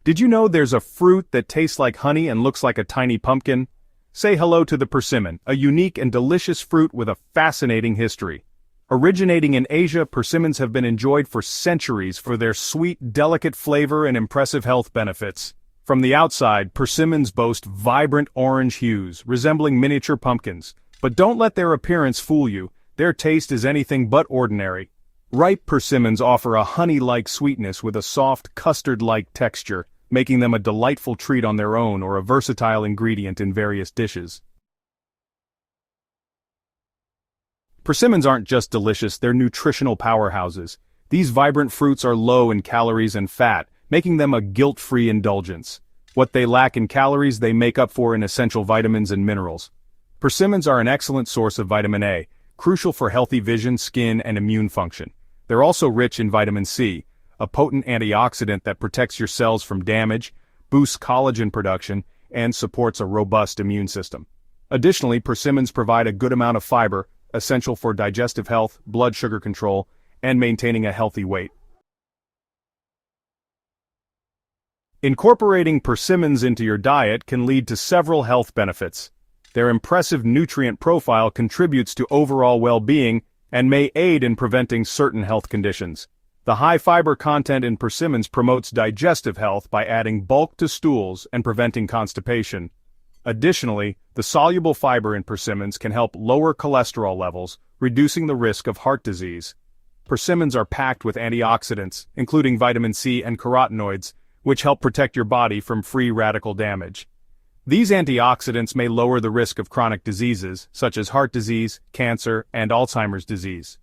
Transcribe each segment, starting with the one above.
Did you know there's a fruit that tastes like honey and looks like a tiny pumpkin? Say hello to the persimmon, a unique and delicious fruit with a fascinating history. Originating in Asia, persimmons have been enjoyed for centuries for their sweet, delicate flavor and impressive health benefits. From the outside, persimmons boast vibrant orange hues, resembling miniature pumpkins. But don't let their appearance fool you, their taste is anything but ordinary. Ripe persimmons offer a honey-like sweetness with a soft, custard-like texture, making them a delightful treat on their own or a versatile ingredient in various dishes. Persimmons aren't just delicious, they're nutritional powerhouses. These vibrant fruits are low in calories and fat, making them a guilt-free indulgence. What they lack in calories they make up for in essential vitamins and minerals. Persimmons are an excellent source of vitamin A, crucial for healthy vision, skin, and immune function. They're also rich in vitamin C, a potent antioxidant that protects your cells from damage, boosts collagen production, and supports a robust immune system. Additionally, persimmons provide a good amount of fiber, essential for digestive health, blood sugar control, and maintaining a healthy weight. Incorporating persimmons into your diet can lead to several health benefits. Their impressive nutrient profile contributes to overall well-being and may aid in preventing certain health conditions. The high fiber content in persimmons promotes digestive health by adding bulk to stools and preventing constipation. Additionally, the soluble fiber in persimmons can help lower cholesterol levels, reducing the risk of heart disease. Persimmons are packed with antioxidants, including vitamin C and carotenoids, which help protect your body from free radical damage. These antioxidants may lower the risk of chronic diseases, such as heart disease, cancer, and Alzheimer's disease.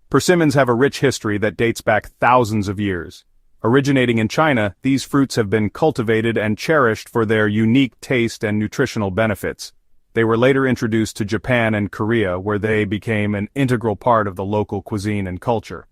Persimmons have a rich history that dates back thousands of years. Originating in China, these fruits have been cultivated and cherished for their unique taste and nutritional benefits. They were later introduced to Japan and Korea, where they became an integral part of the local cuisine and culture.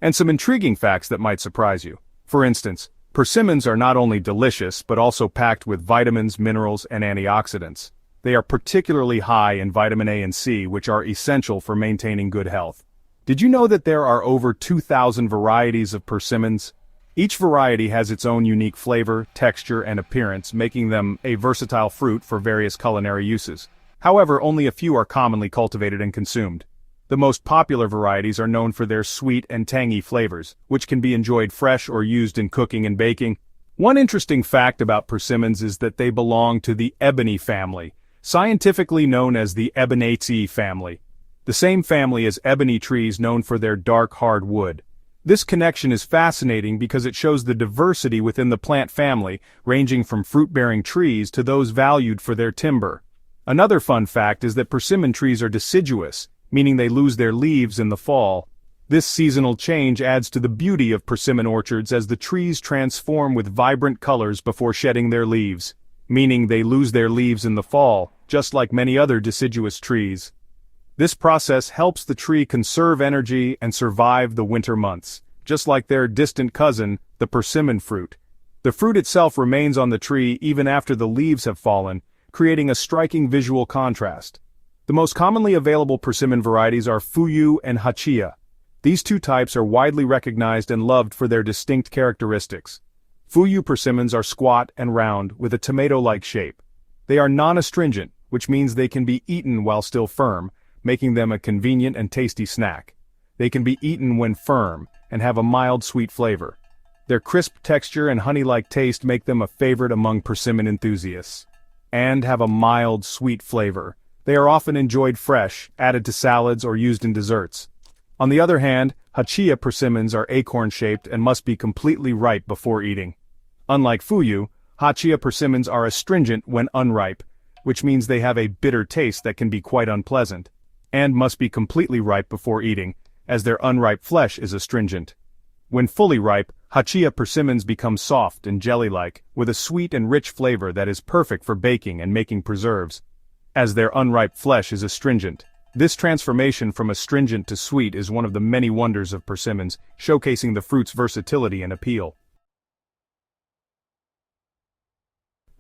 And some intriguing facts that might surprise you. For instance, persimmons are not only delicious but also packed with vitamins, minerals, and antioxidants. They are particularly high in vitamin A and C, which are essential for maintaining good health. Did you know that there are over 2,000 varieties of persimmons? Each variety has its own unique flavor, texture, and appearance, making them a versatile fruit for various culinary uses. However, only a few are commonly cultivated and consumed. The most popular varieties are known for their sweet and tangy flavors, which can be enjoyed fresh or used in cooking and baking. One interesting fact about persimmons is that they belong to the ebony family, scientifically known as the Eboniaceae family. The same family as ebony trees known for their dark, hard wood. This connection is fascinating because it shows the diversity within the plant family, ranging from fruit-bearing trees to those valued for their timber. Another fun fact is that persimmon trees are deciduous, meaning they lose their leaves in the fall. This seasonal change adds to the beauty of persimmon orchards as the trees transform with vibrant colors before shedding their leaves, meaning they lose their leaves in the fall, just like many other deciduous trees. This process helps the tree conserve energy and survive the winter months, just like their distant cousin, the persimmon fruit. The fruit itself remains on the tree even after the leaves have fallen, creating a striking visual contrast. The most commonly available persimmon varieties are Fuyu and Hachiya. These two types are widely recognized and loved for their distinct characteristics. Fuyu persimmons are squat and round with a tomato-like shape. They are non-astringent, which means they can be eaten while still firm, making them a convenient and tasty snack. They can be eaten when firm and have a mild sweet flavor. Their crisp texture and honey-like taste make them a favorite among persimmon enthusiasts. And have a mild sweet flavor. They are often enjoyed fresh, added to salads, or used in desserts. On the other hand, Hachiya persimmons are acorn-shaped and must be completely ripe before eating. Unlike Fuyu, Hachiya persimmons are astringent when unripe, which means they have a bitter taste that can be quite unpleasant, and must be completely ripe before eating, as their unripe flesh is astringent. When fully ripe, Hachiya persimmons become soft and jelly-like, with a sweet and rich flavor that is perfect for baking and making preserves, as their unripe flesh is astringent. This transformation from astringent to sweet is one of the many wonders of persimmons, showcasing the fruit's versatility and appeal.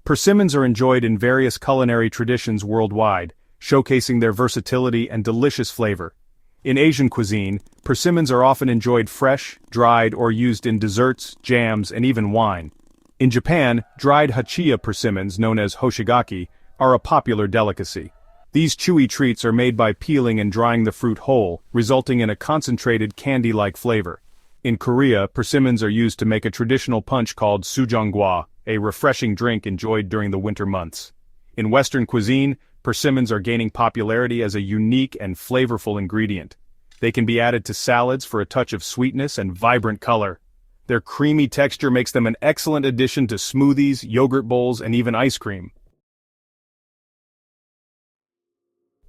Persimmons are enjoyed in various culinary traditions worldwide, showcasing their versatility and delicious flavor. In Asian cuisine, persimmons are often enjoyed fresh, dried, or used in desserts, jams, and even wine. In Japan, dried hachiya persimmons, known as hoshigaki, are a popular delicacy. These chewy treats are made by peeling and drying the fruit whole, resulting in a concentrated candy-like flavor. In Korea, persimmons are used to make a traditional punch called sujongwa, a refreshing drink enjoyed during the winter months. In Western cuisine, persimmons are gaining popularity as a unique and flavorful ingredient. They can be added to salads for a touch of sweetness and vibrant color. Their creamy texture makes them an excellent addition to smoothies, yogurt bowls, and even ice cream.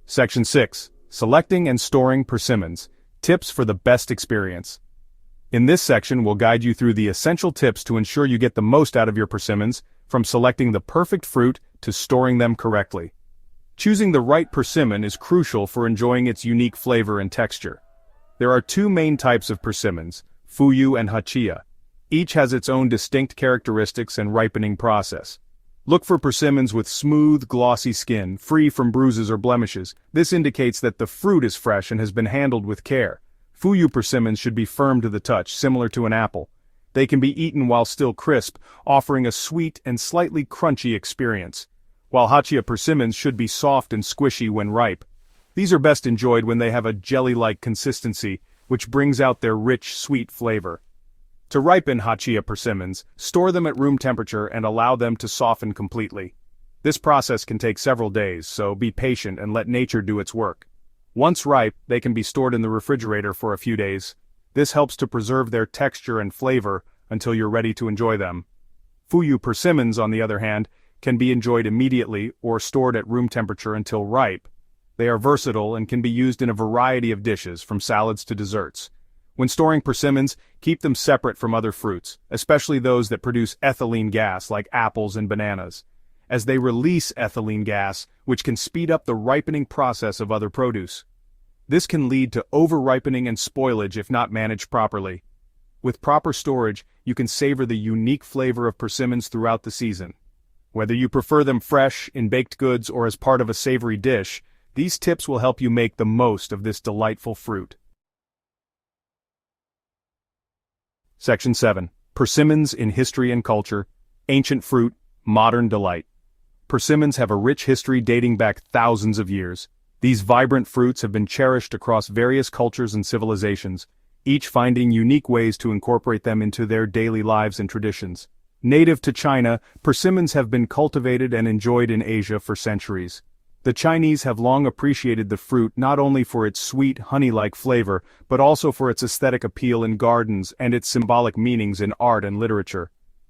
Section 6. Selecting and Storing Persimmons. Tips for the best experience. In this section, we'll guide you through the essential tips to ensure you get the most out of your persimmons, from selecting the perfect fruit to storing them correctly. Choosing the right persimmon is crucial for enjoying its unique flavor and texture. There are two main types of persimmons, fuyu and hachiya. Each has its own distinct characteristics and ripening process. Look for persimmons with smooth, glossy skin, free from bruises or blemishes. This indicates that the fruit is fresh and has been handled with care. Fuyu persimmons should be firm to the touch, similar to an apple. They can be eaten while still crisp, offering a sweet and slightly crunchy experience. While hachiya persimmons should be soft and squishy when ripe. These are best enjoyed when they have a jelly-like consistency, which brings out their rich, sweet flavor. To ripen hachiya persimmons, store them at room temperature and allow them to soften completely. This process can take several days, so be patient and let nature do its work. Once ripe, they can be stored in the refrigerator for a few days. This helps to preserve their texture and flavor until you're ready to enjoy them. Fuyu persimmons, on the other hand, can be enjoyed immediately or stored at room temperature until ripe. They are versatile and can be used in a variety of dishes, from salads to desserts. When storing persimmons, keep them separate from other fruits, especially those that produce ethylene gas like apples and bananas, as they release ethylene gas, which can speed up the ripening process of other produce. This can lead to over-ripening and spoilage if not managed properly. With proper storage, you can savor the unique flavor of persimmons throughout the season. Whether you prefer them fresh, in baked goods, or as part of a savory dish, these tips will help you make the most of this delightful fruit. Section 7. Persimmons in History and Culture. Ancient Fruit, Modern Delight. Persimmons have a rich history dating back thousands of years. These vibrant fruits have been cherished across various cultures and civilizations, each finding unique ways to incorporate them into their daily lives and traditions. Native to China, persimmons have been cultivated and enjoyed in Asia for centuries. The Chinese have long appreciated the fruit not only for its sweet, honey-like flavor, but also for its aesthetic appeal in gardens and its symbolic meanings in art and literature.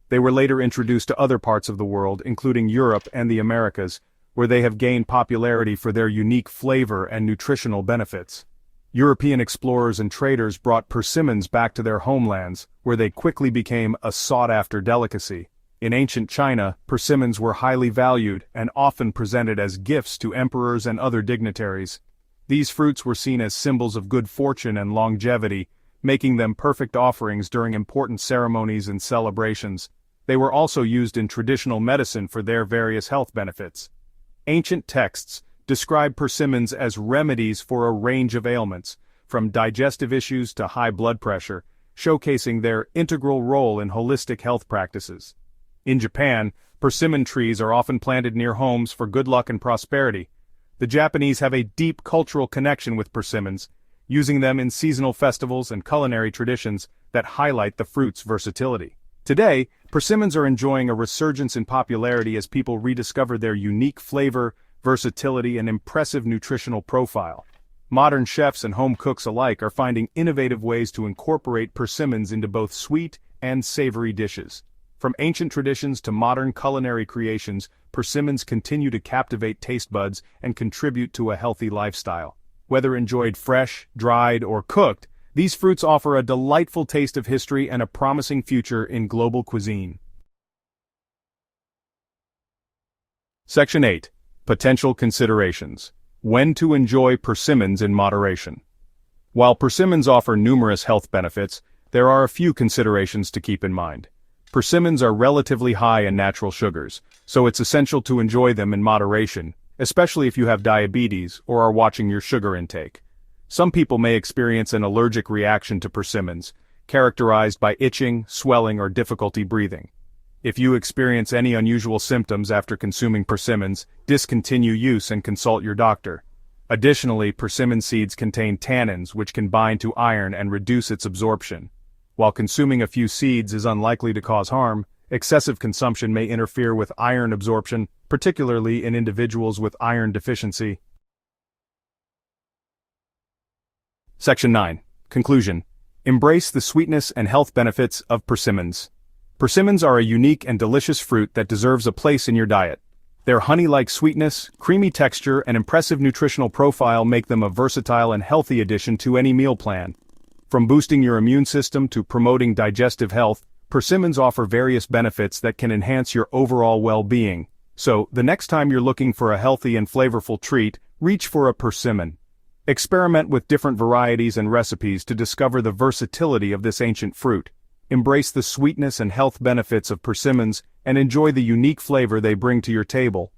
They were later introduced to other parts of the world, including Europe and the Americas, where they have gained popularity for their unique flavor and nutritional benefits. European explorers and traders brought persimmons back to their homelands, where they quickly became a sought-after delicacy. In ancient China, persimmons were highly valued and often presented as gifts to emperors and other dignitaries. These fruits were seen as symbols of good fortune and longevity, making them perfect offerings during important ceremonies and celebrations. They were also used in traditional medicine for their various health benefits. Ancient texts describe persimmons as remedies for a range of ailments, from digestive issues to high blood pressure, showcasing their integral role in holistic health practices. In Japan, persimmon trees are often planted near homes for good luck and prosperity. The Japanese have a deep cultural connection with persimmons, using them in seasonal festivals and culinary traditions that highlight the fruit's versatility. Today, persimmons are enjoying a resurgence in popularity as people rediscover their unique flavor, versatility, and impressive nutritional profile. Modern chefs and home cooks alike are finding innovative ways to incorporate persimmons into both sweet and savory dishes. From ancient traditions to modern culinary creations, persimmons continue to captivate taste buds and contribute to a healthy lifestyle. Whether enjoyed fresh, dried, or cooked, these fruits offer a delightful taste of history and a promising future in global cuisine. Section 8. Potential Considerations. When to enjoy persimmons in moderation. While persimmons offer numerous health benefits, there are a few considerations to keep in mind. Persimmons are relatively high in natural sugars, so it's essential to enjoy them in moderation, especially if you have diabetes or are watching your sugar intake. Some people may experience an allergic reaction to persimmons, characterized by itching, swelling, or difficulty breathing. If you experience any unusual symptoms after consuming persimmons, discontinue use and consult your doctor. Additionally, persimmon seeds contain tannins which can bind to iron and reduce its absorption. While consuming a few seeds is unlikely to cause harm, excessive consumption may interfere with iron absorption, particularly in individuals with iron deficiency. Section 9. Conclusion. Embrace the sweetness and health benefits of persimmons. Persimmons are a unique and delicious fruit that deserves a place in your diet. Their honey-like sweetness, creamy texture, and impressive nutritional profile make them a versatile and healthy addition to any meal plan. From boosting your immune system to promoting digestive health, persimmons offer various benefits that can enhance your overall well-being. So, the next time you're looking for a healthy and flavorful treat, reach for a persimmon. Experiment with different varieties and recipes to discover the versatility of this ancient fruit. Embrace the sweetness and health benefits of persimmons and enjoy the unique flavor they bring to your table.